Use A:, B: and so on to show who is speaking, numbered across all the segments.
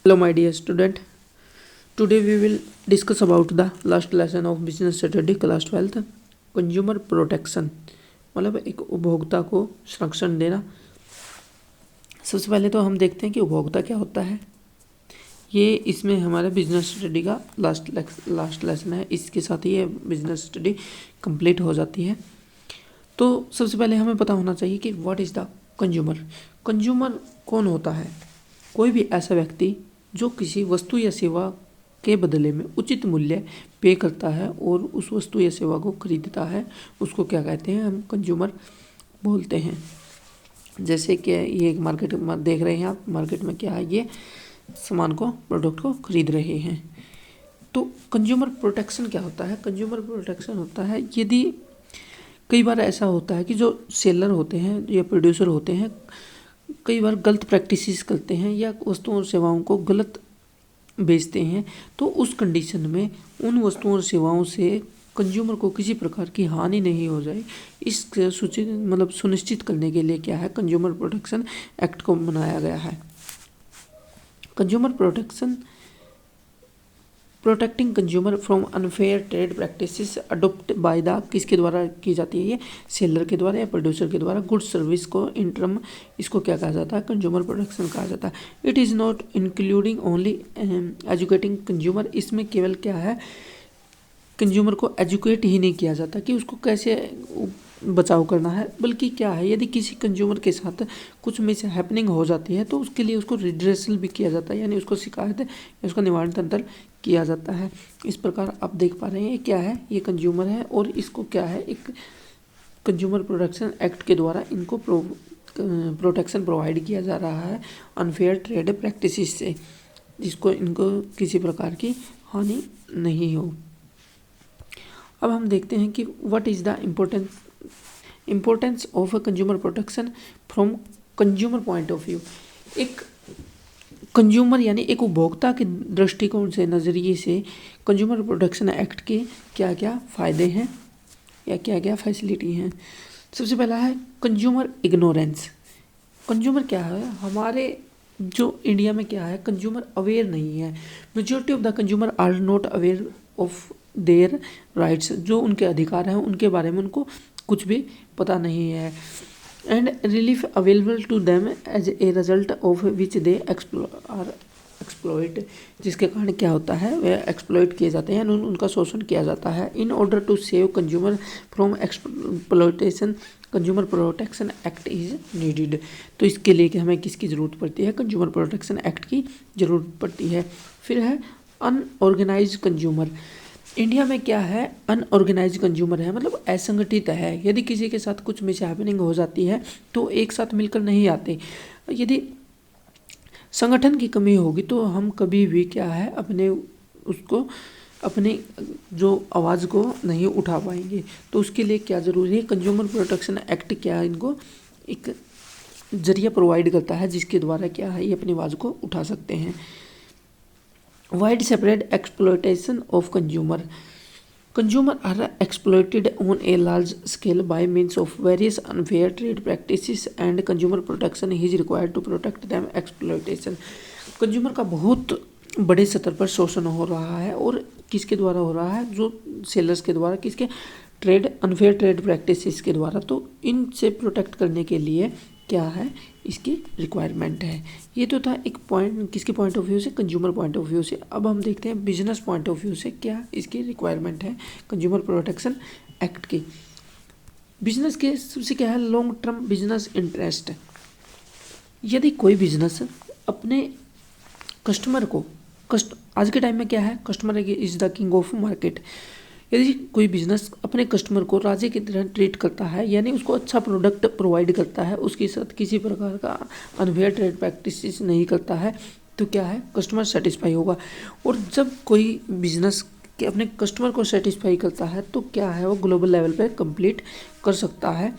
A: Hello, my dear student. Today we will discuss about the last lesson of business strategy class 12th, consumer protection. मतलब एक उपभोक्ता को संरक्षण देना। सबसे पहले तो हम देखते हैं कि उपभोक्ता क्या होता है। ये इसमें हमारा बिजनेस स्टडी का लास्ट लेसन है। इसके साथ ही ये बिजनेस स्टडी कंप्लीट हो जाती है। तो सबसे पहले हमें पता होना चाहिए कि what is the consumer. Consumer कौन होता है? कोई भी ऐसा व्यक्ति जो किसी वस्तु या सेवा के बदले में उचित मूल्य पे करता है और उस वस्तु या सेवा को खरीदता है, उसको क्या कहते हैं? हम कंज्यूमर बोलते हैं। जैसे कि ये एक मार्केट में देख रहे हैं आप, मार्केट में क्या है, ये सामान को, प्रोडक्ट को खरीद रहे हैं। तो कंज्यूमर प्रोटेक्शन क्या होता है? कंज्यूमर प्रोटेक्शन होता है यदि कई बार ऐसा होता है कि जो सेलर होते हैं या प्रोड्यूसर होते हैं कई बार गलत प्रैक्टिसेस करते हैं या वस्तुओं और सेवाओं को गलत बेचते हैं, तो उस कंडीशन में उन वस्तुओं और सेवाओं से कंज्यूमर को किसी प्रकार की हानि नहीं हो जाए, इस सुनिश्चित करने के लिए क्या है, कंज्यूमर प्रोटेक्शन एक्ट को बनाया गया है। Consumer protection protecting consumer from unfair trade practices adopt by the, किसके द्वारा की जाती है? ये सेलर के द्वारा या प्रोड्यूसर के द्वारा। गुड सर्विस को इन टर्म इसको क्या कहा जाता है? कंज्यूमर प्रोटेक्शन कहा जाता है। It is not including only educating consumer. इसमें केवल क्या है, कंज्यूमर को एजुकेट ही नहीं किया जाता कि उसको कैसे बचाव करना है, बल्कि क्या है, यदि किसी कंज्यूमर के साथ कुछ मिस हैपनिंग हो जाती है तो उसके लिए उसको रिड्रेसल भी किया जाता है, यानी उसको शिकायत या उसका निवारण तंत्र किया जाता है। इस प्रकार आप देख पा रहे हैं ये क्या है, ये कंज्यूमर है और इसको क्या है, एक कंज्यूमर प्रोटेक्शन एक्ट के द्वारा इनको प्रोटेक्शन प्रोवाइड किया जा रहा है अनफेयर ट्रेड प्रैक्टिसेस से, जिसको इनको किसी प्रकार की हानि नहीं हो। अब हम देखते हैं कि what is the importance of a consumer protection from consumer point of view. एक कंज्यूमर यानी एक उपभोक्ता के दृष्टिकोण से, नज़रिए से कंज्यूमर प्रोटेक्शन एक्ट के क्या क्या फ़ायदे हैं या क्या क्या फैसिलिटी हैं। सबसे पहला है कंज्यूमर इग्नोरेंस। कंज्यूमर क्या है, हमारे जो इंडिया में क्या है, कंज्यूमर अवेयर नहीं है। Majority of the consumer are not aware of their rights. जो उनके अधिकार हैं उनके बारे में उनको कुछ भी पता नहीं है। And relief available to them as a result of which they are exploit. जिसके कारण क्या होता है, वे एक्सप्लॉइट किए जाते हैं, उनका शोषण किया जाता है। In order to save consumer from exploitation consumer protection act is needed. तो इसके लिए कि हमें किसकी ज़रूरत पड़ती है, कंज्यूमर प्रोटेक्शन एक्ट की ज़रूरत पड़ती है। फिर है अनऑर्गेनाइज कंज्यूमर। इंडिया में क्या है, अनऑर्गेनाइज कंज्यूमर है, मतलब असंगठित है। यदि किसी के साथ कुछ मिस हैपनिंग हो जाती है तो एक साथ मिलकर नहीं आते। यदि संगठन की कमी होगी तो हम कभी भी क्या है, अपनी जो आवाज़ को नहीं उठा पाएंगे। तो उसके लिए क्या ज़रूरी है, कंज्यूमर प्रोटेक्शन एक्ट क्या इनको एक जरिया प्रोवाइड करता है जिसके द्वारा क्या है, ये अपनी आवाज़ को उठा सकते हैं। Wide separate exploitation of consumer are exploited on a large scale by means of various unfair trade practices and consumer protection is required to protect them exploitation। Consumer का बहुत बड़े स्तर पर शोषण हो रहा है और किसके द्वारा हो रहा है, जो सेलर्स के द्वारा, किसके, अनफेयर ट्रेड प्रैक्टिसेस के द्वारा। तो इनसे प्रोटेक्ट करने के लिए क्या है, इसकी रिक्वायरमेंट है। ये तो था एक पॉइंट, किसके पॉइंट ऑफ व्यू से, कंज्यूमर पॉइंट ऑफ व्यू से। अब हम देखते हैं बिजनेस पॉइंट ऑफ व्यू से क्या इसकी रिक्वायरमेंट है कंज्यूमर प्रोटेक्शन एक्ट की। बिजनेस के सबसे क्या है, लॉन्ग टर्म बिजनेस इंटरेस्ट। यदि कोई बिजनेस अपने कस्टमर को, आज के टाइम में क्या है, customer is the king of market. यदि कोई बिजनेस अपने कस्टमर को राजा की तरह ट्रीट करता है, यानी उसको अच्छा प्रोडक्ट प्रोवाइड करता है, उसके साथ किसी प्रकार का अनफेयर ट्रेड प्रैक्टिसेस नहीं करता है, तो क्या है, कस्टमर सेटिस्फाई होगा। और जब कोई बिजनेस के अपने कस्टमर को सेटिस्फाई करता है तो क्या है, वो ग्लोबल लेवल पे कंप्लीट कर सकता है।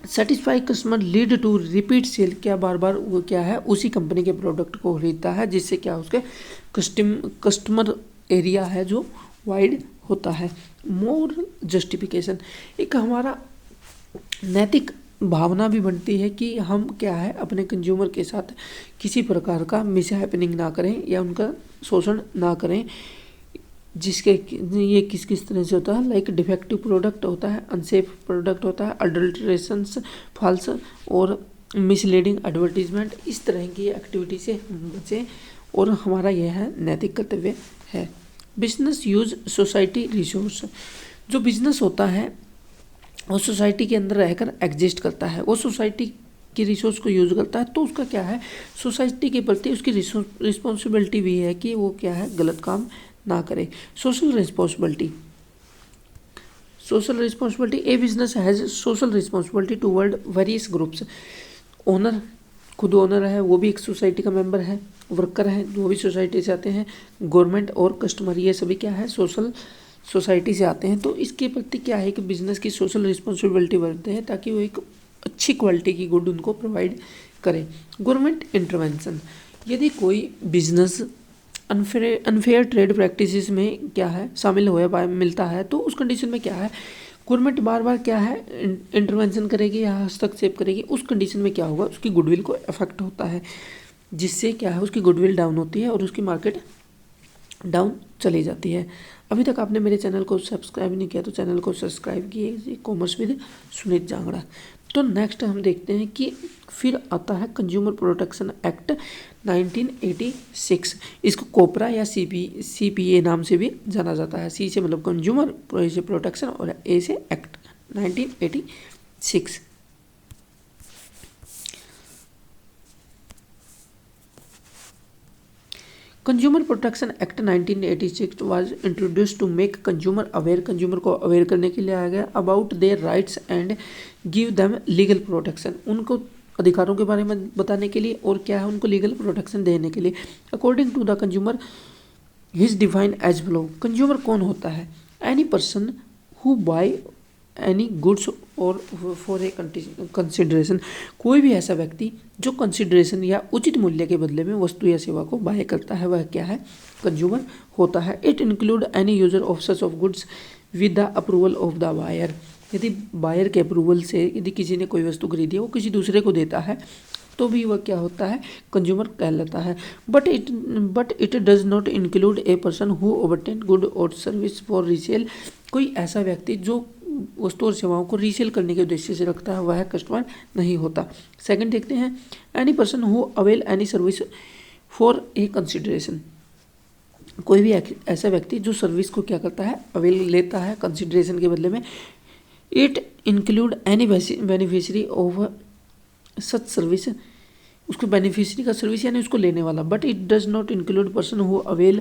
A: Satisfy customer lead to repeat sale, क्या बार बार वो क्या है, उसी कंपनी के प्रोडक्ट को खरीदता है, जिससे क्या उसके कस्टमर एरिया है जो वाइड होता है। मोर जस्टिफिकेशन, एक हमारा नैतिक भावना भी बनती है कि हम क्या है अपने कंज्यूमर के साथ किसी प्रकार का मिसहैपनिंग ना करें या उनका शोषण ना करें, जिसके ये किस किस तरह से होता है, लाइक डिफेक्टिव प्रोडक्ट होता है, अनसेफ प्रोडक्ट होता है, अडल्ट्रेशंस, फॉल्स और मिसलीडिंग एडवर्टीजमेंट, इस तरह की एक्टिविटी से हम बचें और हमारा यह है नैतिक कर्तव्य है। बिजनेस यूज सोसाइटी रिसोर्स, जो बिजनेस होता है वो सोसाइटी के अंदर रहकर एग्जिस्ट करता है, वो सोसाइटी की रिसोर्स को यूज करता है, तो उसका क्या है सोसाइटी के प्रति उसकी रिस्पॉन्सिबिलिटी भी है कि वो क्या है गलत काम ना करे। Social responsibility, social responsibility, A business has social responsibility toward various groups. Owner, खुद ओनर है वो भी एक सोसाइटी का मेंबर है, वर्कर हैं वो भी सोसाइटी से आते हैं, गवर्नमेंट और कस्टमर ये सभी क्या है सोसाइटी से आते हैं। तो इसके प्रति क्या है कि बिजनेस की सोशल रिस्पॉन्सिबिलिटी बनते हैं ताकि वो एक अच्छी क्वालिटी की गुड उनको प्रोवाइड करें। गवर्नमेंट इंटरवेंशन, यदि कोई बिजनेस अनफेयर ट्रेड प्रैक्टिसेस में क्या है शामिल हुआ मिलता है तो उस कंडीशन में क्या है गवर्नमेंट बार बार क्या है इंटरवेंशन करेगी या हस्तक्षेप करेगी। उस कंडीशन में क्या होगा उसकी गुडविल को इफेक्ट होता है, जिससे क्या है उसकी गुडविल डाउन होती है और उसकी मार्केट डाउन चली जाती है। अभी तक आपने मेरे चैनल को सब्सक्राइब नहीं किया तो चैनल को सब्सक्राइब कीजिए, कॉमर्स विद सुनीत जांगड़ा। तो नेक्स्ट हम देखते हैं कि फिर आता है कंज्यूमर प्रोटेक्शन एक्ट 1986। इसको कोपरा या सीपीए नाम से भी जाना जाता है। सी से मतलब कंज्यूमर प्रोटेक्शन और ए से act 1986। Consumer protection act 1986 was introduced to make consumer aware, consumer को अवेयर करने के लिए आया गया about their rights and give them legal protection, उनको अधिकारों के बारे में बताने के लिए और क्या है उनको लीगल प्रोटेक्शन देने के लिए। According to the consumer is define as follow, consumer कौन होता है, any person who buy any goods और फॉर ए कंसिडरेशन, कोई भी ऐसा व्यक्ति जो कंसिडरेशन या उचित मूल्य के बदले में वस्तु या सेवा को बाय करता है वह क्या है कंज्यूमर होता है। It include any user of such of goods with the approval of the buyer, यदि बायर के अप्रूवल से यदि किसी ने कोई वस्तु खरीदी है वो किसी दूसरे को देता है तो भी वह क्या होता है कंज्यूमर कहलाता है। But it does not include a person who obtain good और सर्विस फॉर रीसेल, कोई ऐसा व्यक्ति जो वस्तु और सेवाओं को रीसेल करने के उद्देश्य से रखता है वह कस्टमर नहीं होता। सेकंड देखते हैं any person who avail any service for a consideration, कोई भी ऐसा व्यक्ति जो सर्विस को क्या करता है अवेल लेता है कंसिडरेशन के बदले में। It include any beneficiary of such service, उसको बेनिफिशियरी का सर्विस यानी उसको लेने वाला। But it does not include person who avail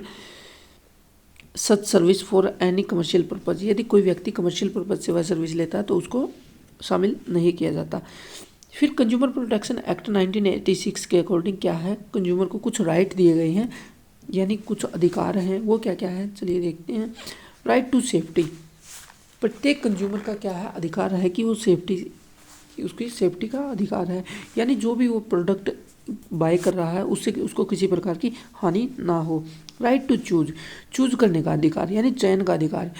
A: such service for any commercial purpose, यदि कोई व्यक्ति कमर्शियल पर्पज से वह सर्विस लेता है तो उसको शामिल नहीं किया जाता। फिर कंज्यूमर प्रोटेक्शन एक्ट 1986 के अकॉर्डिंग क्या है कंज्यूमर को कुछ राइट दिए गए हैं यानी कुछ अधिकार हैं, वो क्या क्या है चलिए देखते हैं। राइट टू सेफ्टी, प्रत्येक कंज्यूमर का क्या है अधिकार है कि वो सेफ्टी, उसकी सेफ्टी का अधिकार है, यानी जो भी वो प्रोडक्ट बाय कर रहा है उससे उसको किसी प्रकार की हानि ना हो। राइट टू चूज करने का अधिकार यानी चयन का अधिकार,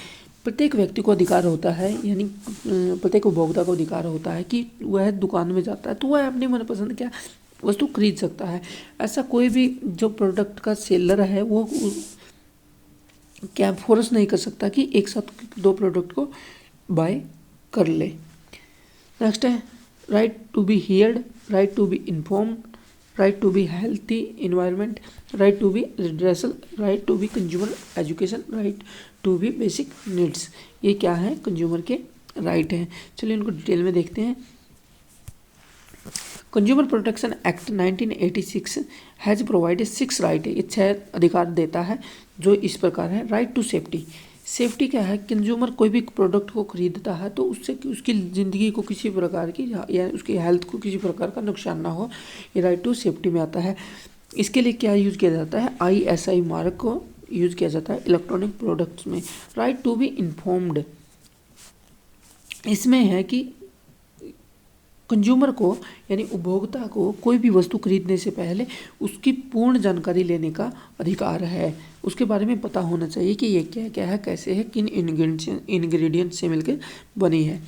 A: प्रत्येक व्यक्ति को अधिकार होता है यानी प्रत्येक उपभोक्ता को अधिकार होता है कि वह दुकान में जाता है तो वह अपनी मनपसंद क्या वस्तु खरीद सकता है। ऐसा कोई भी जो प्रोडक्ट का सेलर है वो क्या फोर्स नहीं कर सकता कि एक साथ दो प्रोडक्ट को बाय कर ले। नेक्स्ट है right to be heard, right to be informed, right to be healthy environment, right to be redressal, right to be consumer education, right to be basic needs, ये क्या है कंज्यूमर के right हैं। चलिए इनको डिटेल में देखते हैं। Consumer protection act 1986 has provided 6 right, ये 6 अधिकार देता है जो इस प्रकार है। राइट टू सेफ्टी, सेफ्टी क्या है कंज्यूमर कोई भी प्रोडक्ट को खरीदता है तो उससे उसकी ज़िंदगी को किसी प्रकार की या उसकी हेल्थ को किसी प्रकार का नुकसान ना हो, ये राइट टू सेफ्टी में आता है। इसके लिए क्या यूज़ किया जाता है ISI मार्क को यूज़ किया जाता है इलेक्ट्रॉनिक प्रोडक्ट्स में। राइट टू बी इन्फॉर्म्ड, इसमें है कि कंज्यूमर को यानी उपभोक्ता को कोई भी वस्तु खरीदने से पहले उसकी पूर्ण जानकारी लेने का अधिकार है, उसके बारे में पता होना चाहिए कि ये क्या क्या है कैसे है किन इंग्रेडिएंट से मिलकर बनी है।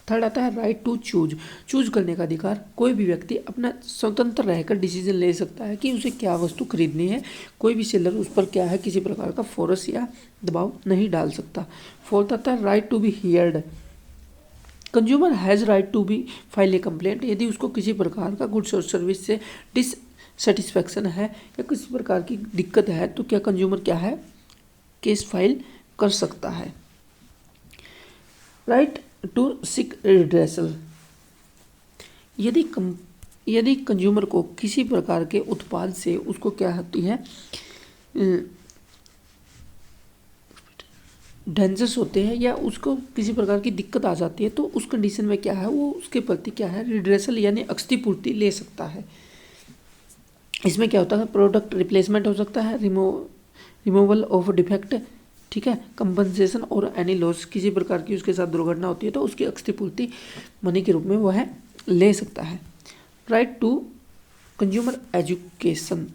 A: थर्ड आता है राइट टू चूज करने का अधिकार। कोई भी व्यक्ति अपना स्वतंत्र रहकर डिसीजन ले सकता है कि उसे क्या वस्तु खरीदनी है। कोई भी सेलर उस पर क्या है किसी प्रकार का फोर्स या दबाव नहीं डाल सकता। फोर्थ आता है right to be heard. Consumer has right to be file a complaint. यदि उसको किसी प्रकार का गुड्स और सर्विस से डिससेटिस्फैक्शन है या किसी प्रकार की दिक्कत है तो क्या कंज्यूमर क्या है केस फाइल कर सकता है। Right to seek redressal. यदि कंज्यूमर को किसी प्रकार के उत्पाद से उसको क्या होती है डेंजर्स होते हैं या उसको किसी प्रकार की दिक्कत आ जाती है तो उस कंडीशन में क्या है वो उसके प्रति क्या है रिड्रेसल यानी क्षतिपूर्ति ले सकता है। इसमें क्या होता है प्रोडक्ट रिप्लेसमेंट हो सकता है, रिमूवल ऑफ डिफेक्ट, ठीक है, कंपनसेशन और एनी लॉस। किसी प्रकार की उसके साथ दुर्घटना होती है तो उसकी क्षतिपूर्ति मनी के रूप में वह ले सकता है। Right to consumer education.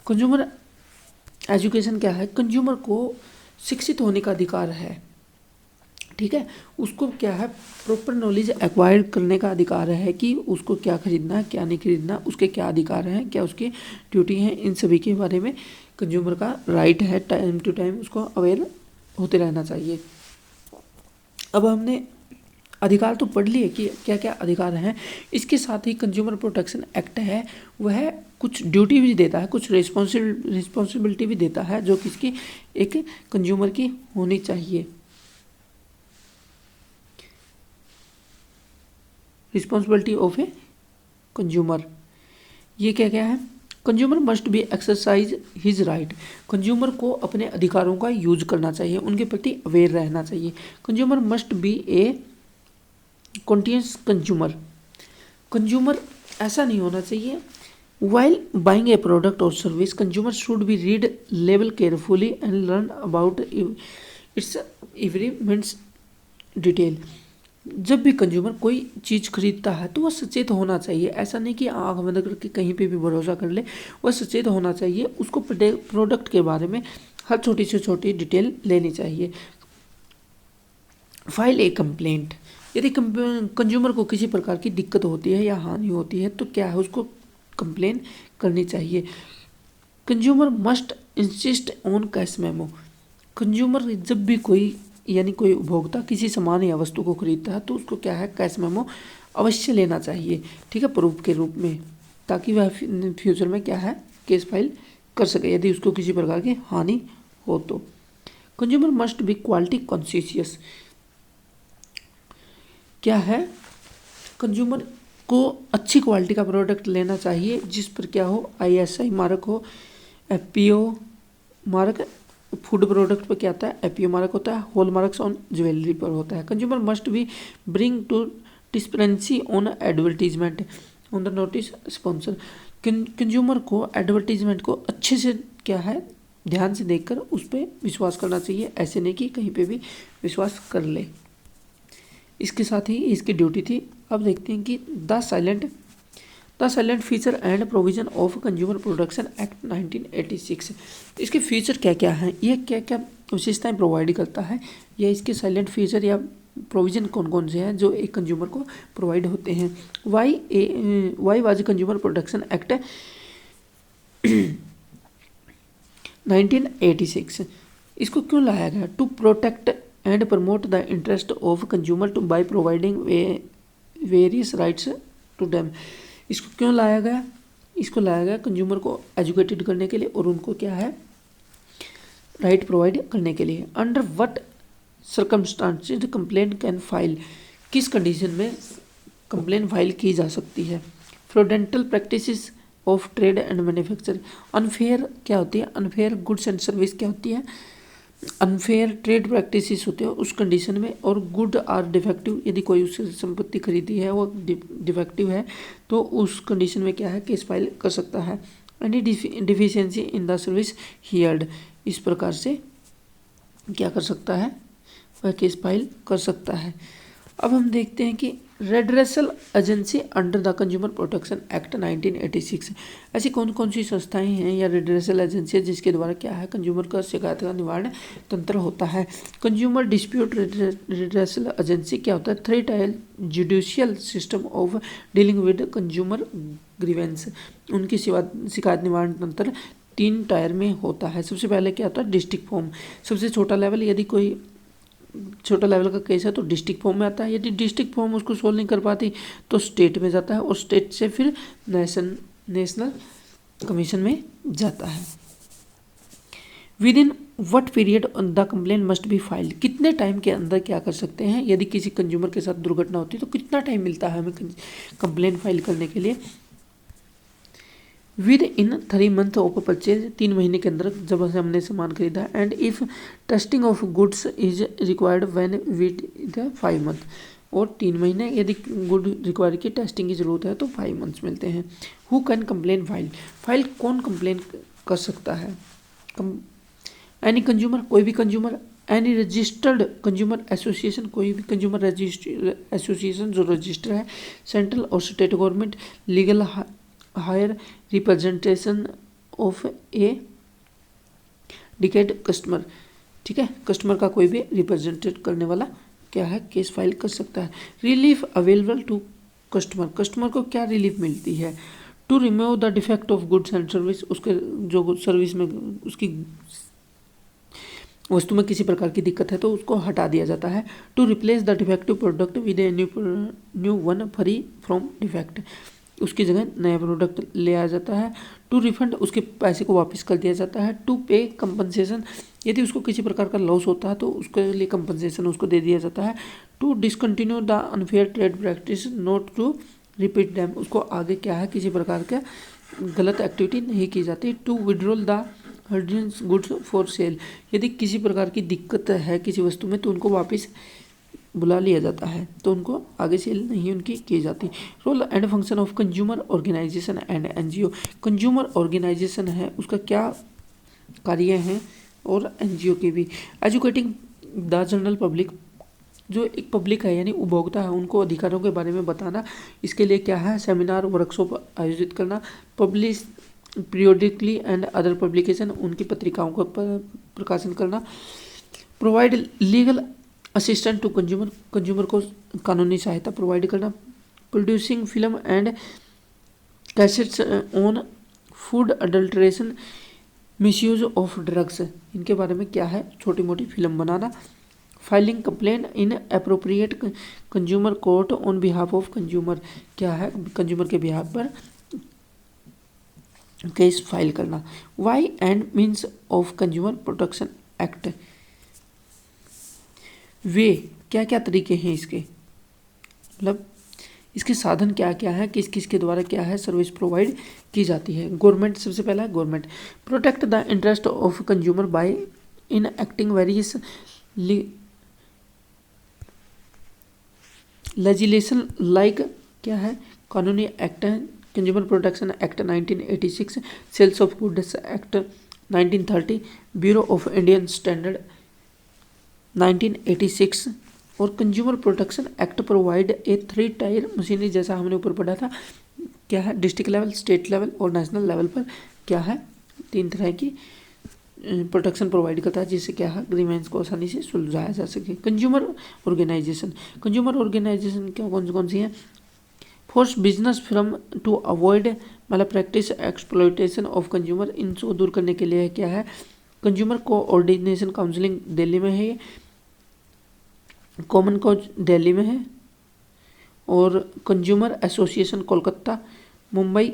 A: Consumer education क्या है, कंज्यूमर को शिक्षित होने का अधिकार है, ठीक है, उसको क्या है प्रॉपर नॉलेज एक्वायर करने का अधिकार है कि उसको क्या खरीदना है क्या नहीं खरीदना, उसके क्या अधिकार हैं, क्या उसकी ड्यूटी है, इन सभी के बारे में कंज्यूमर का राइट है। टाइम टू टाइम उसको अवेयर होते रहना चाहिए। अब हमने अधिकार तो पढ़ लिए कि क्या क्या अधिकार हैं, इसके साथ ही कंज्यूमर प्रोटेक्शन एक्ट है वह कुछ ड्यूटी भी देता है, कुछ रिस्पॉन्सिबिलिटी भी देता है जो किसकी एक कंज्यूमर की होनी चाहिए। रिस्पॉन्सिबिलिटी ऑफ ए कंज्यूमर, ये क्या क्या है, consumer must be exercise his right. Consumer को अपने अधिकारों का यूज करना चाहिए, उनके प्रति अवेयर रहना चाहिए। Consumer must B a conscious consumer. Consumer ऐसा नहीं होना चाहिए while buying a product or service consumer should be read label carefully and learn about its every means detail। जब भी कंज्यूमर कोई चीज़ खरीदता है तो वह सचेत होना चाहिए, ऐसा नहीं कि आँख बंद करके कहीं पे भी भरोसा कर ले, वह सचेत होना चाहिए, उसको प्रोडक्ट के बारे में हर छोटी से छोटी डिटेल लेनी चाहिए। File a complaint. यदि कंज्यूमर को किसी प्रकार की दिक्कत होती है या हानि होती है तो क्या है उसको कंप्लेन करनी चाहिए। Consumer must insist on cash memo. Consumer जब भी कोई यानी कोई उपभोक्ता किसी सामान या वस्तु को खरीदता है तो उसको क्या है कैश मेमो अवश्य लेना चाहिए, ठीक है, प्रूफ के रूप में, ताकि वह फ्यूचर में क्या है केस फाइल कर सके यदि उसको किसी प्रकार की हानि हो तो। Consumer must B quality conscious. क्या है कंज्यूमर को अच्छी क्वालिटी का प्रोडक्ट लेना चाहिए जिस पर क्या हो ISI मार्क हो, FPO मार्क फूड प्रोडक्ट पर क्या आता है FPO मार्क होता है, हॉल मार्क्स ऑन ज्वेलरी पर होता है। Consumer must be bring to transparency on advertisement on the notice sponsor. Consumer को एडवर्टीजमेंट को अच्छे से क्या है ध्यान से देखकर उस पर विश्वास करना चाहिए, ऐसे नहीं कि कहीं पे भी विश्वास कर ले। इसके साथ ही इसकी ड्यूटी थी। अब देखते हैं कि the silent feature and provision of consumer protection act 1986। इसके फीचर क्या क्या हैं, ये क्या क्या विशेषताएं प्रोवाइड करता है, या इसके साइलेंट फीचर या प्रोविजन कौन कौन से हैं जो एक कंज्यूमर को प्रोवाइड होते हैं। Why was consumer protection act 1986, इसको क्यों लाया गया, to protect and promote the interest of consumer to by providing various rights to them। इसको क्यों लाया गया, इसको लाया गया कंज्यूमर को एजुकेटेड करने के लिए और उनको क्या है राइट प्रोवाइड करने के लिए। Under what circumstances complaint can file, किस कंडीशन में कंप्लेंट फाइल की जा सकती है। Fraudulent practices of trade and manufacturing, unfair क्या होती है, अनफेयर गुड्स एंड सर्विस क्या होती है, अनफेयर ट्रेड प्रैक्टिसेस होते हैं उस कंडीशन में, और गुड आर डिफेक्टिव, यदि कोई उससे संपत्ति खरीदी है वो डिफेक्टिव है तो उस कंडीशन में क्या है केस फाइल कर सकता है। Any deficiency in the service heard, इस प्रकार से क्या कर सकता है वह केस फाइल कर सकता है। अब हम देखते हैं कि redressal agency under the consumer protection act 1986। ऐसी कौन कौन सी संस्थाएं हैं या रेडरेसल एजेंसी जिसके द्वारा क्या है कंज्यूमर का शिकायत का निवारण तंत्र होता है। कंज्यूमर डिस्प्यूट रेडरेसल एजेंसी क्या होता है? 3 tyre judicial system of dealing with consumer grievance. उनकी शिकायत निवारण तंत्र 3 टायर में होता है। सबसे पहले क्या होता है? डिस्ट्रिक्ट फॉर्म, सबसे छोटा लेवल। यदि कोई छोटा लेवल का केस है तो डिस्ट्रिक्ट फॉर्म में आता है। यदि डिस्ट्रिक्ट फॉर्म उसको सोल्व नहीं कर पाती तो स्टेट में जाता है और स्टेट से फिर नेशनल कमीशन में जाता है। With in what period the complaint must be filed, कितने टाइम के अंदर क्या कर सकते हैं? यदि किसी कंज्यूमर के साथ दुर्घटना होती है तो कितना टाइम मिलता है हमें कंप्लेंट फाइल करने के लिए? With in 3 month of purchase, 3 महीने के अंदर जब से हमने सामान खरीदा। And if testing of goods is required when with the 5 month, और 3 महीने यदि गुड रिक्वायर की टेस्टिंग की जरूरत है तो 5 मंथ्स मिलते हैं। हु कैन कंप्लेन फाइल कौन कंप्लेन कर सकता है? एनी कंज्यूमर, कोई भी consumer. Any registered consumer association, कोई भी कंज्यूमर एसोसिएशन जो रजिस्टर है। सेंट्रल और state government. Legal higher representation of a decade customer, ठीक है, कस्टमर का कोई भी रिप्रेजेंटेट करने वाला क्या है केस फाइल कर सकता है। Relief available to customer, customer को क्या रिलीफ मिलती है? To remove the defect of goods and service, उसके जो सर्विस में उसकी वस्तु में किसी प्रकार की दिक्कत है तो उसको हटा दिया जाता है। To replace the defective product with a new one free from defect, उसकी जगह नया प्रोडक्ट ले आया जाता है। टू रिफंड, उसके पैसे को वापस कर दिया जाता है। टू पे कंपनसेशन, यदि उसको किसी प्रकार का लॉस होता है तो उसके लिए कंपनसेशन उसको दे दिया जाता है। To discontinue the unfair trade practice not to repeat them, उसको आगे क्या है किसी प्रकार का गलत एक्टिविटी नहीं की जाती। To withdraw the hazardous goods for sale, यदि किसी प्रकार की दिक्कत है किसी वस्तु में तो उनको वापस बुला लिया जाता है, तो उनको आगे सेल नहीं उनकी की जाती। Role and function of consumer organisation and NGO, consumer organisation है उसका क्या कार्य है और एनजीओ की भी। एजुकेटिंग द जनरल पब्लिक, जो एक पब्लिक है यानी उपभोक्ता है उनको अधिकारों के बारे में बताना, इसके लिए क्या है सेमिनार वर्कशॉप आयोजित करना। Publish periodically and other publication, उनकी पत्रिकाओं का प्रकाशन करना। Provide legal assistant to consumer, consumer को कानूनी सहायता प्रोवाइड करना। Producing film and cassettes on food adulteration misuse of drugs, इनके बारे में क्या है छोटी मोटी फिल्म बनाना। Filing complain in appropriate consumer court on behalf of consumer, क्या है कंज्यूमर के बिहाफ पर केस फाइल करना। Way and means of consumer protection act, वे क्या क्या तरीके हैं इसके, मतलब इसके साधन क्या क्या है, किस किस के द्वारा क्या है सर्विस प्रोवाइड की जाती है। गवर्नमेंट, सबसे पहला है government. Protect the interest of consumer by enacting various legislation like, क्या है कानूनी एक्ट है consumer protection act 1986, sales of goods act 1930, bureau of Indian standard 1986 और consumer protection act provide a 3 tier machinery, जैसा हमने ऊपर पढ़ा था क्या है डिस्ट्रिक्ट लेवल, स्टेट लेवल और नेशनल लेवल पर क्या है 3 तरह की प्रोटेक्शन प्रोवाइड करता है जिससे क्या है ग्रीवेंस को आसानी से सुलझाया जा सके। कंज्यूमर ऑर्गेनाइजेशन, कंज्यूमर ऑर्गेनाइजेशन क्या कौन सी है? Force business from to avoid मतलब प्रैक्टिस एक्सप्लॉयटेशन ऑफ कंज्यूमर, इनको दूर करने के लिए क्या है कंज्यूमर कोऑर्डिनेशन काउंसिलिंग दिल्ली में है, कॉमन कॉज दिल्ली में है और कंज्यूमर एसोसिएशन कोलकाता, मुंबई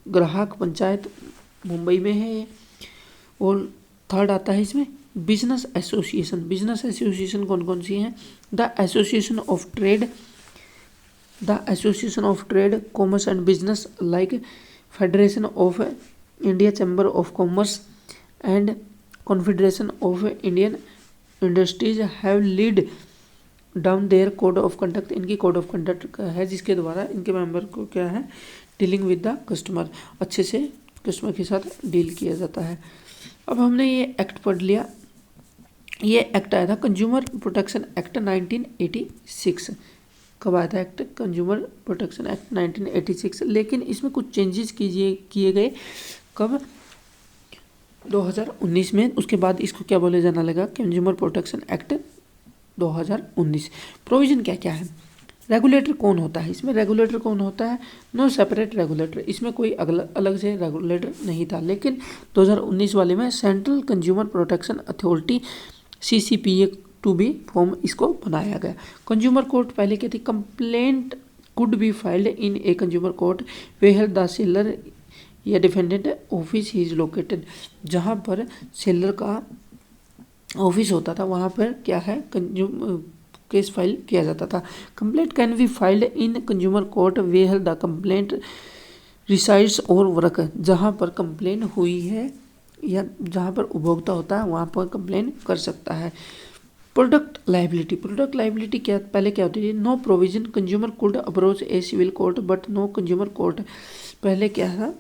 A: ग्राहक पंचायत मुंबई में है। और थर्ड आता है इसमें बिजनेस एसोसिएशन, बिजनेस एसोसिएशन कौन कौन सी हैं? The association of trade, the association of trade commerce and business like federation of India chamber of commerce and confederation of Indian industries have lead down their code of conduct, इनकी code of conduct है जिसके द्वारा इनके member को क्या है dealing with the customer, अच्छे से कस्टमर के साथ डील किया जाता है। अब हमने ये एक्ट पढ़ लिया, ये एक्ट आया था कंज्यूमर प्रोटेक्शन एक्ट 1986। कब आया था एक्ट? Consumer protection act 1986। लेकिन इसमें कुछ चेंजेस किए गए कब? 2019 में। उसके बाद इसको क्या बोले जाने लगा? Consumer protection act 2019। प्रोविजन क्या क्या है? रेगुलेटर कौन होता है इसमें? रेगुलेटर कौन होता है? No separate regulator. इसमें कोई अलग से रेगुलेटर नहीं था। लेकिन 2019 वाले में central consumer protection authority CCPA to be form इसको बनाया गया। कंज्यूमर कोर्ट पहले क्या थी? Complaint could be filed in a consumer court where the seller या डिफेंडेंट ऑफिस इज लोकेटेड। जहाँ पर सेलर का ऑफिस होता था वहाँ पर क्या है? केस फाइल किया जाता था। Complaint can be filed in consumer court where the complaint resides और वर्क। जहाँ पर कंप्लेन हुई है या जहाँ पर उपभोक्ता होता है वहाँ पर कंप्लेन कर सकता है। Product liability. प्रोडक्ट लाइबिलिटी क्या पहले क्या होती थी? No provision consumer court approach a civil court but no consumer court. पहले क्या था?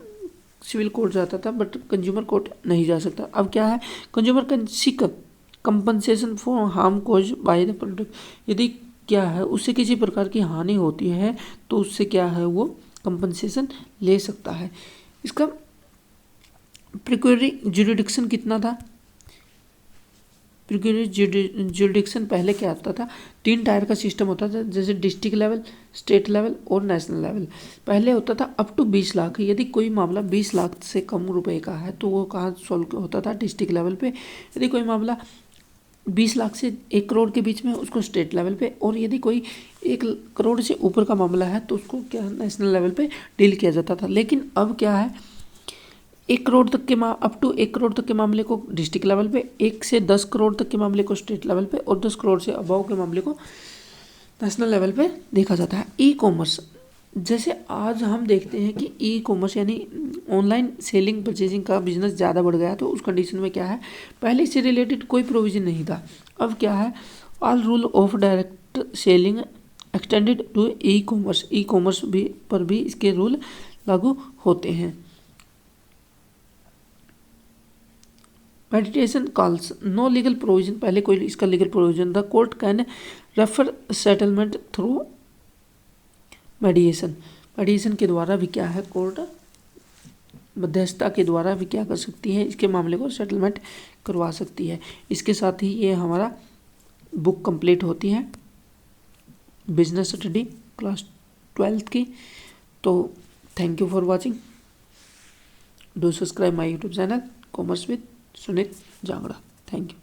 A: सिविल कोर्ट जाता था बट कंज्यूमर कोर्ट नहीं जा सकता। अब क्या है? Consumer can seek compensation for harm cause by the product. यदि क्या है उससे किसी प्रकार की हानि होती है तो उससे क्या है वो कंपनसेशन ले सकता है। इसका प्रिक्योरी जुरिडिक्शन कितना था? प्रिक्योरी जुरिडिक्शन पहले क्या आता था? 3 टायर का सिस्टम होता था, जैसे डिस्ट्रिक्ट लेवल, स्टेट लेवल और नेशनल लेवल। पहले होता था अप टू 20 लाख। यदि कोई मामला 20 लाख से कम रुपए का है तो वो कहाँ सॉल्व होता था? डिस्ट्रिक्ट लेवल पे। यदि कोई मामला 20 लाख से 1 करोड़ के बीच में उसको स्टेट लेवल पे, और यदि कोई 1 करोड़ से ऊपर का मामला है तो उसको क्या नेशनल लेवल पे डील किया जाता था। लेकिन अब क्या है? 1 करोड़ तक के अप टू 1 करोड़ तक के मामले को डिस्ट्रिक्ट लेवल पे, 1 से 10 करोड़ तक के मामले को स्टेट लेवल पे और 10 करोड़ से अबव के मामले को नेशनल लेवल पे देखा जाता है। ई कॉमर्स, जैसे आज हम देखते हैं कि ई कॉमर्स यानी ऑनलाइन सेलिंग परचेजिंग का बिजनेस ज़्यादा बढ़ गया। तो उस कंडीशन में क्या है? पहले से रिलेटेड कोई प्रोविजन नहीं था। अब क्या है? All rule of direct selling extended to e commerce. E commerce पर भी इसके रूल लागू होते हैं। Meditation calls, no legal provision. पहले कोई इसका लीगल प्रोविजन था। Court can refer settlement through mediation. Mediation के द्वारा भी क्या है? कोर्ट मध्यस्थता के द्वारा भी क्या कर सकती है? इसके मामले को सेटलमेंट करवा सकती है। इसके साथ ही ये हमारा बुक कंप्लीट होती है, बिजनेस स्टडी क्लास 12th की। तो thank you for watching. Do subscribe my YouTube channel commerce with Sunit Jangra. Thank you.